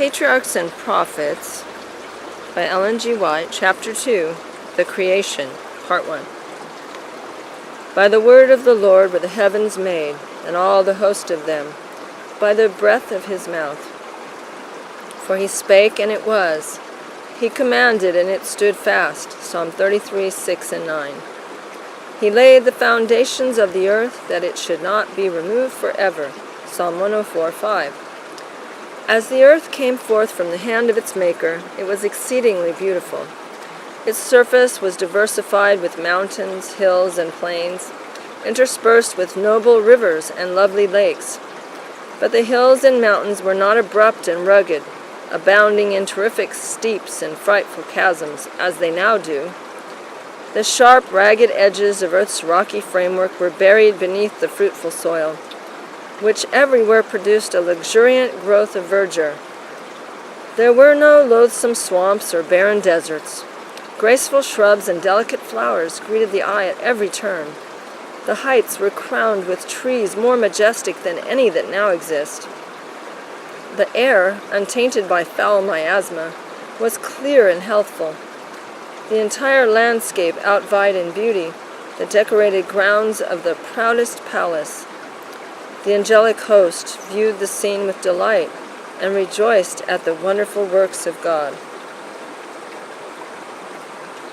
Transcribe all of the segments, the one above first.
Patriarchs and Prophets by Ellen G. White, Chapter 2, The Creation, Part 1. By the word of the Lord were the heavens made, and all the host of them, by the breath of his mouth. For he spake, and it was. He commanded, and it stood fast. Psalm 33, 6 and 9. He laid the foundations of the earth, that it should not be removed forever. Psalm 104, 5. As the earth came forth from the hand of its Maker, it was exceedingly beautiful. Its surface was diversified with mountains, hills, and plains, interspersed with noble rivers and lovely lakes. But the hills and mountains were not abrupt and rugged, abounding in terrific steeps and frightful chasms, as they now do. The sharp, ragged edges of earth's rocky framework were buried beneath the fruitful soil, which everywhere produced a luxuriant growth of verdure. There were no loathsome swamps or barren deserts. Graceful shrubs and delicate flowers greeted the eye at every turn. The heights were crowned with trees more majestic than any that now exist. The air, untainted by foul miasma, was clear and healthful. The entire landscape outvied in beauty the decorated grounds of the proudest palace. The angelic host viewed the scene with delight and rejoiced at the wonderful works of God.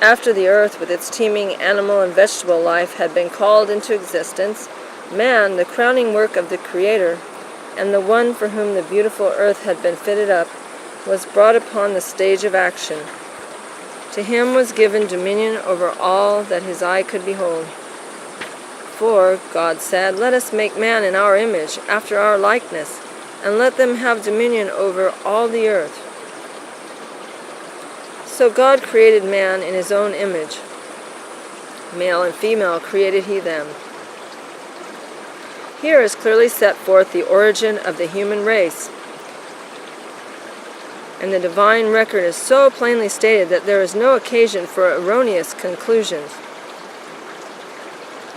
After the earth with its teeming animal and vegetable life had been called into existence, man, the crowning work of the Creator, and the one for whom the beautiful earth had been fitted up, was brought upon the stage of action. To him was given dominion over all that his eye could behold. For, God said, let us make man in our image, after our likeness, and let them have dominion over all the earth. So God created man in his own image. Male and female created he them. Here is clearly set forth the origin of the human race. And the divine record is so plainly stated that there is no occasion for erroneous conclusions.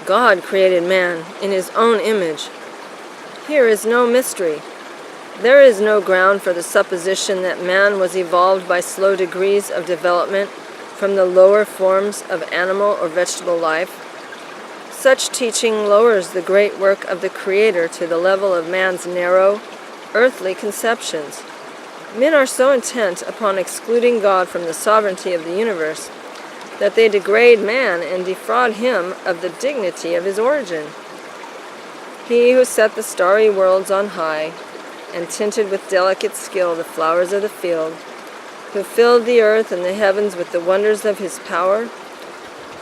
God created man in his own image. Here is no mystery. There is no ground for the supposition that man was evolved by slow degrees of development from the lower forms of animal or vegetable life. Such teaching lowers the great work of the Creator to the level of man's narrow, earthly conceptions. Men are so intent upon excluding God from the sovereignty of the universe that they degrade man and defraud him of the dignity of his origin. He who set the starry worlds on high, and tinted with delicate skill the flowers of the field, who filled the earth and the heavens with the wonders of his power,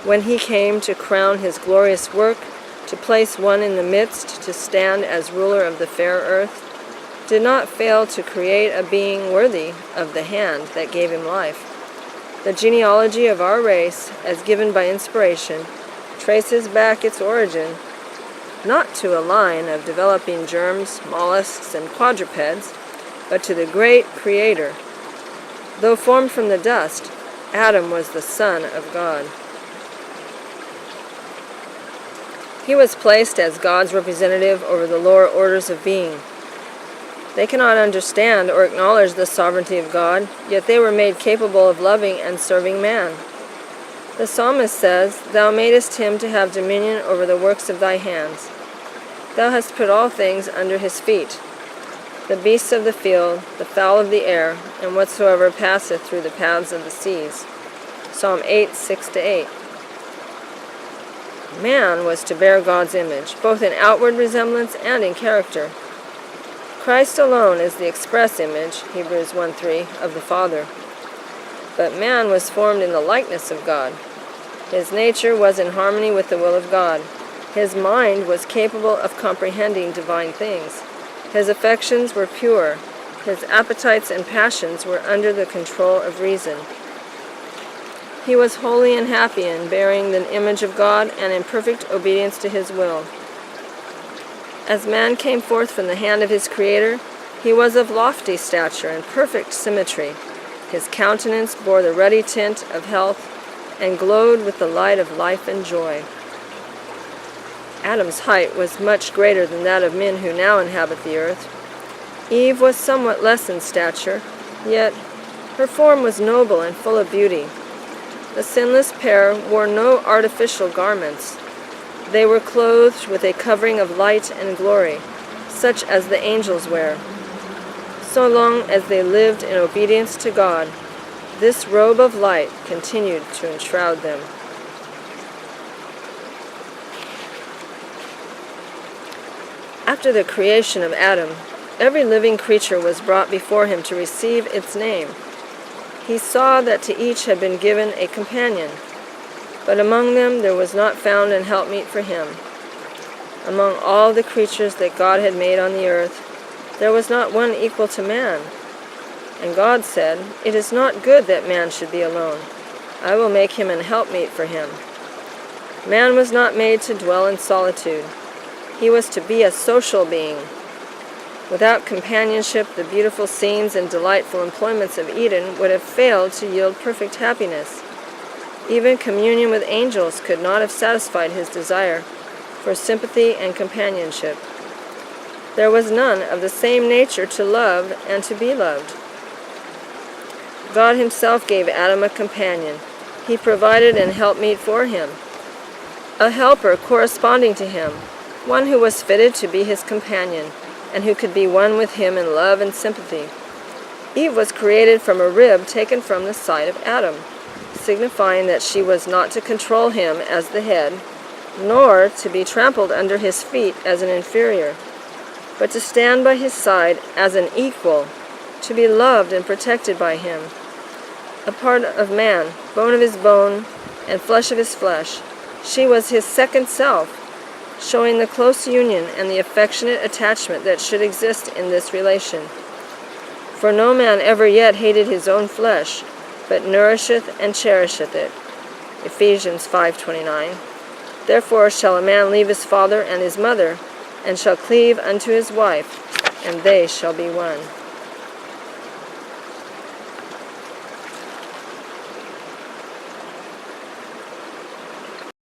when he came to crown his glorious work, to place one in the midst, to stand as ruler of the fair earth, did not fail to create a being worthy of the hand that gave him life. The genealogy of our race, as given by inspiration, traces back its origin, not to a line of developing germs, mollusks, and quadrupeds, but to the great Creator. Though formed from the dust, Adam was the Son of God. He was placed as God's representative over the lower orders of being. They cannot understand or acknowledge the sovereignty of God, yet they were made capable of loving and serving man. The psalmist says, Thou madest him to have dominion over the works of thy hands. Thou hast put all things under his feet, the beasts of the field, the fowl of the air, and whatsoever passeth through the paths of the seas. Psalm 8, 6-8. Man was to bear God's image, both in outward resemblance and in character. Christ alone is the express image, Hebrews 1:3, of the Father. But man was formed in the likeness of God. His nature was in harmony with the will of God. His mind was capable of comprehending divine things. His affections were pure. His appetites and passions were under the control of reason. He was holy and happy in bearing the image of God and in perfect obedience to his will. As man came forth from the hand of his Creator, he was of lofty stature and perfect symmetry. His countenance bore the ruddy tint of health and glowed with the light of life and joy. Adam's height was much greater than that of men who now inhabit the earth. Eve was somewhat less in stature, Yet her form was noble and full of beauty. The sinless pair wore no artificial garments. They were clothed with a covering of light and glory, such as the angels wear. So long as they lived in obedience to God, this robe of light continued to enshroud them. After the creation of Adam, every living creature was brought before him to receive its name. He saw that to each had been given a companion, but among them there was not found an helpmeet for him. Among all the creatures that God had made on the earth, there was not one equal to man. And God said, "It is not good that man should be alone. I will make him an helpmeet for him." Man was not made to dwell in solitude. He was to be a social being. Without companionship, the beautiful scenes and delightful employments of Eden would have failed to yield perfect happiness. Even communion with angels could not have satisfied his desire for sympathy and companionship. There was none of the same nature to love and to be loved. God himself gave Adam a companion. He provided an helpmeet for him, a helper corresponding to him, one who was fitted to be his companion, and who could be one with him in love and sympathy. Eve was created from a rib taken from the side of Adam, signifying that she was not to control him as the head, nor to be trampled under his feet as an inferior, but to stand by his side as an equal, to be loved and protected by him. A part of man, bone of his bone, and flesh of his flesh, she was his second self, showing the close union and the affectionate attachment that should exist in this relation. For no man ever yet hated his own flesh, but nourisheth and cherisheth it. Ephesians 5:29. Therefore shall a man leave his father and his mother, and shall cleave unto his wife, and they shall be one.